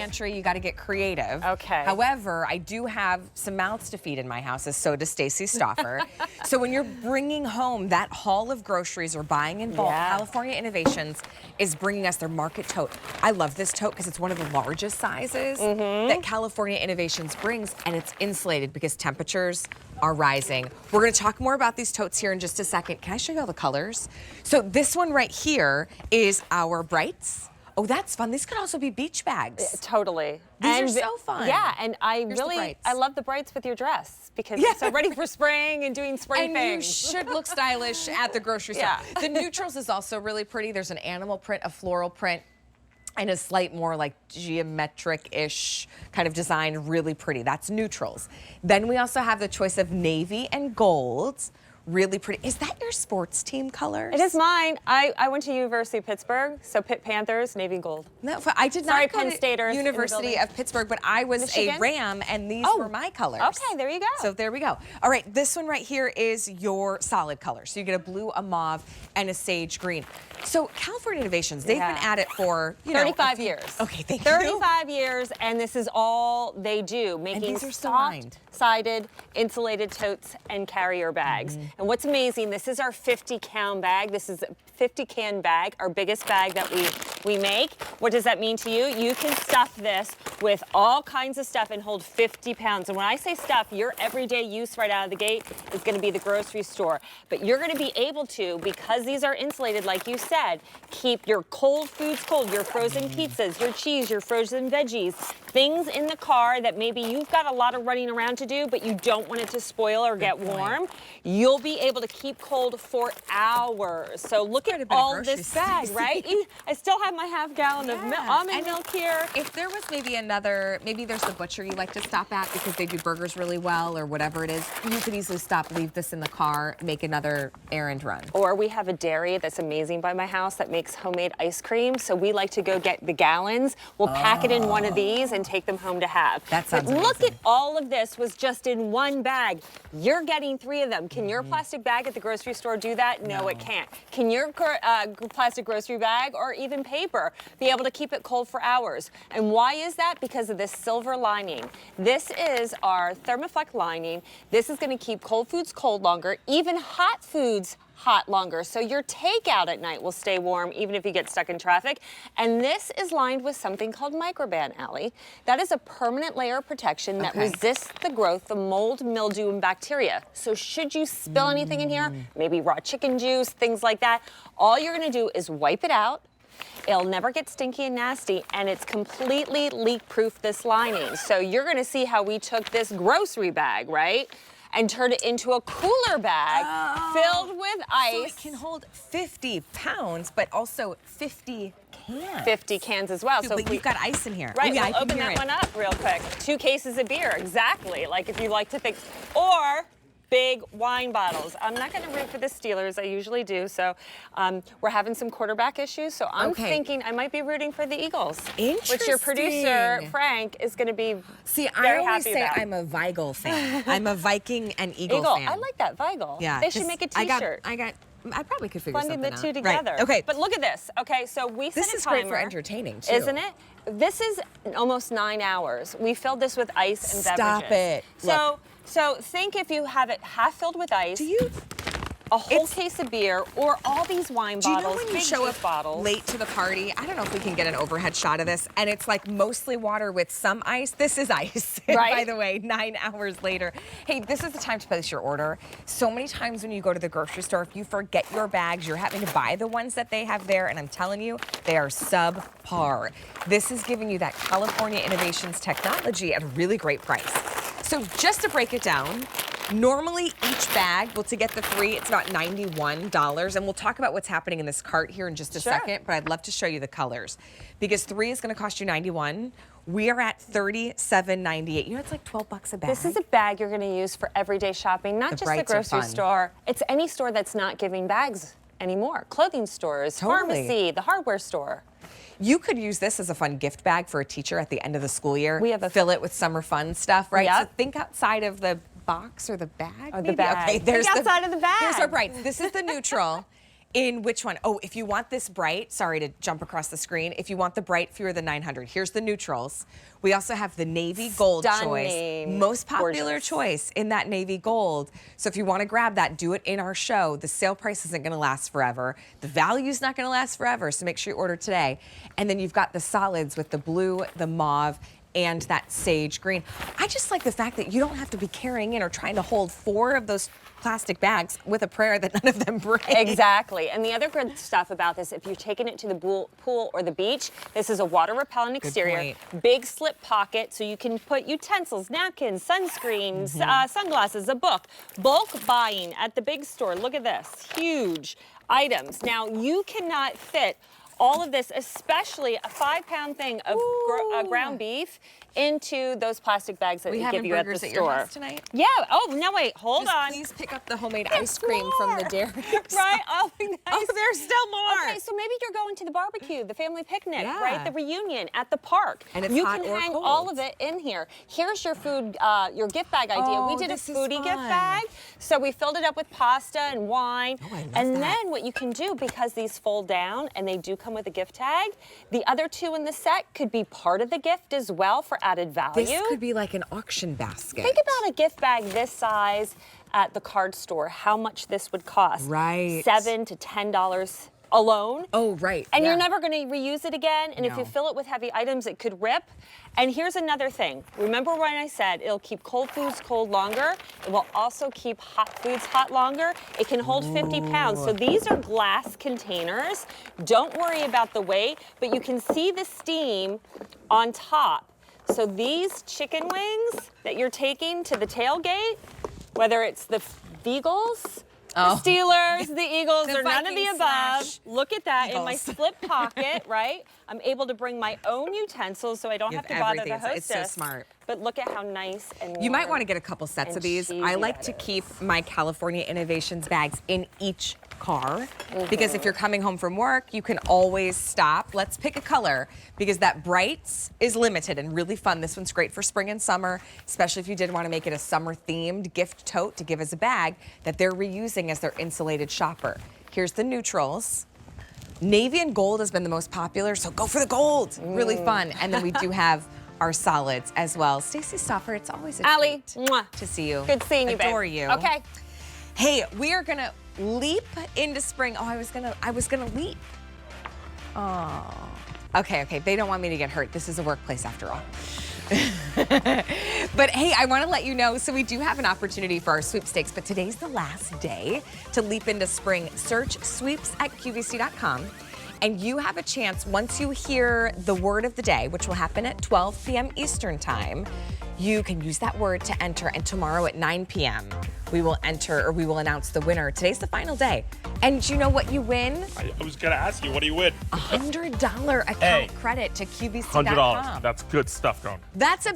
pantry, you got to get creative. Okay. However, I do have some mouths to feed in my house, as so does Stacy Stoffer. So when you're bringing home that haul of groceries or buying in bulk, California Innovations is bringing us their market tote. I love this tote because it's one of the largest sizes that California Innovations brings, and it's insulated because temperatures are rising. We're going to talk more about these totes here in just a second. Can I show you all the colors? So this one right here is our brights. Oh, that's fun. These could also be beach bags. Totally. These are so fun. Yeah, and I love the brights with your dress because it's so ready for spring and doing spring things. You should look stylish at the grocery store. The neutrals is also really pretty. There's an animal print, a floral print, and a slight more like geometric-ish kind of design, really pretty. That's neutrals. Then we also have the choice of navy and golds. Really pretty. Is that your sports team colors? It is mine. I went to University of Pittsburgh, so Pitt Panthers, navy and gold. No, I did not go Penn Staters to University of Pittsburgh, but I was a Ram, and these were my colors. Okay, there you go. So there we go. All right, this one right here is your solid color. So you get a blue, a mauve, and a sage green. So California Innovations, they've been at it for, 35 years. Okay, thank you. 35 years, and this is all they do, making soft-sided, insulated totes and carrier bags. And what's amazing, this is our 50-can bag. This is a 50-can bag, our biggest bag that we make. What does that mean to you? You can stuff this with all kinds of stuff and hold 50 pounds. And when I say stuff, your everyday use right out of the gate is going to be the grocery store. But you're going to be able to, because these are insulated, like you said, keep your cold foods cold, your frozen pizzas, your cheese, your frozen veggies, things in the car that maybe you've got a lot of running around to do, but you don't want it to spoil or get warm. You'll be able to keep cold for hours. So look at all this bag, right? I still have my half-gallon of almond milk here. If there was maybe maybe there's a butcher you like to stop at because they do burgers really well or whatever it is, you could easily stop, leave this in the car, make another errand run. Or we have a dairy that's amazing by my house that makes homemade ice cream. So we like to go get the gallons. We'll pack it in one of these and take them home to have. That sounds amazing. Look at all of this was just in one bag. You're getting 3 of them. Can your plastic bag at the grocery store do that? No, it can't. Can your plastic grocery bag or even paper be able to keep it cold for hours? And why is that? Because of this silver lining. This is our Thermoflex lining. This is going to keep cold foods cold longer, even hot foods hot longer. So your takeout at night will stay warm even if you get stuck in traffic. And this is lined with something called Microban, Allie. That is a permanent layer of protection that resists the growth of mold, mildew, and bacteria. So should you spill anything in here, maybe raw chicken juice, things like that, all you're going to do is wipe it out. It'll never get stinky and nasty, and it's completely leak-proof, this lining. So you're going to see how we took this grocery bag, right, and turned it into a cooler bag filled with ice. So it can hold 50 pounds, but also 50 cans. 50 cans as well. So but you've got ice in here. Right, we'll open that one up real quick. 2 cases of beer, exactly, like if you like to think. Or big wine bottles. I'm not going to root for the Steelers. I usually do. So we're having some quarterback issues. So I'm thinking I might be rooting for the Eagles. Interesting. Which your producer, Frank, is going to be I always say I'm a Weigel fan. I'm a Viking and Eagle fan. I like that, Weigel. Yeah. They should make a T-shirt. I probably could figure something out. Blending the two together. Right. Okay. But look at this. Okay, so we set a timer. This is great for entertaining, too. Isn't it? This is almost 9 hours. We filled this with ice and beverages. Stop it. So think if you have it half filled with ice, a whole case of beer, or all these wine bottles, do you know when you show up late to the party? I don't know if we can get an overhead shot of this, and it's like mostly water with some ice. This is ice, right? By the way, 9 hours later. Hey, this is the time to place your order. So many times when you go to the grocery store, if you forget your bags, you're having to buy the ones that they have there, and I'm telling you, they are subpar. This is giving you that California Innovations technology at a really great price. So just to break it down, normally each bag, well, to get the 3, it's about $91. And we'll talk about what's happening in this cart here in just a second, but I'd love to show you the colors. Because 3 is going to cost you $91. We are at $37.98. You know, it's like 12 bucks a bag. This is a bag you're going to use for everyday shopping, not just the grocery store. It's any store that's not giving bags anymore. Clothing stores, pharmacy, the hardware store. You could use this as a fun gift bag for a teacher at the end of the school year. Fill it with summer fun stuff, right? So think outside of the box or the bag. Or the bag. Okay, think outside of the bag. Here's our brights. This is the neutral. In which one? Oh, if you want this bright, sorry to jump across the screen. If you want the bright, fewer than 900. Here's the neutrals. We also have the navy gold choice. Most popular choice in that navy gold. So if you want to grab that, do it in our show. The sale price isn't going to last forever. The value's not going to last forever, so make sure you order today. And then you've got the solids with the blue, the mauve, and that sage green. I just like the fact that you don't have to be carrying in or trying to hold 4 of those plastic bags with a prayer that none of them break. Exactly. And the other good stuff about this, if you're taking it to the pool or the beach, this is a water repellent exterior, big slip pocket, so you can put utensils, napkins, sunscreens, sunglasses, a book. Bulk buying at the big store. Look at this, huge items. Now you cannot fit all of this, especially a 5-pound thing of ground beef, into those plastic bags that we give you at the store. Your house tonight? Yeah. Oh, no, wait. Hold on. Please pick up the homemade ice cream from the dairy. Right? Oh, nice. Oh, there's still more. Okay, so maybe you're going to the barbecue, the family picnic, right? The reunion at the park. And it's you hot can or hang cold. all of it in here. Here's your food, your gift bag idea. We did a foodie gift bag. So we filled it up with pasta and wine. Oh, I love and that. then what you can do, because these fold down and they do come with a gift tag, the other 2 in the set could be part of the gift as well for added value. This could be like an auction basket. Think about a gift bag this size at the card store, how much this would cost. Right. $7 to $10 alone. Oh, right. And you're never going to reuse it again. And if you fill it with heavy items, it could rip. And here's another thing. Remember when I said it'll keep cold foods cold longer? It will also keep hot foods hot longer. It can hold 50 pounds. So these are glass containers. Don't worry about the weight, but you can see the steam on top. So these chicken wings that you're taking to the tailgate, whether it's the Beagles, the Steelers, the Eagles, or none of the above. Look at that in my split pocket, right? I'm able to bring my own utensils so I don't have to bother the hostess. It's so smart. But look at how nice and warm. You might want to get a couple sets of these. I like to keep my California Innovations bags in each car because if you're coming home from work, you can always stop. Let's pick a color because that brights is limited and really fun. This one's great for spring and summer, especially if you did want to make it a summer themed gift tote to give as a bag that they're reusing as their insulated shopper. Here's the neutrals. Navy and gold has been the most popular, so go for the gold. Really fun. And then we do have our solids as well. Stacey Stoffer, it's always a Allie, treat to see you. Good seeing you, babe. Adore you. Okay. Hey, we are gonna leap into spring. Oh, I was gonna leap. Oh. Okay. They don't want me to get hurt. This is a workplace after all. But hey, I want to let you know, so we do have an opportunity for our sweepstakes, but today's the last day to leap into spring. Search sweeps at QVC.com. And you have a chance, once you hear the word of the day, which will happen at 12 p.m. Eastern time, you can use that word to enter. And tomorrow at 9 p.m., we will announce the winner. Today's the final day. And you know what you win? I was going to ask you, what do you win? $100 account credit to QVC.com. $100. That's good stuff, going. That's a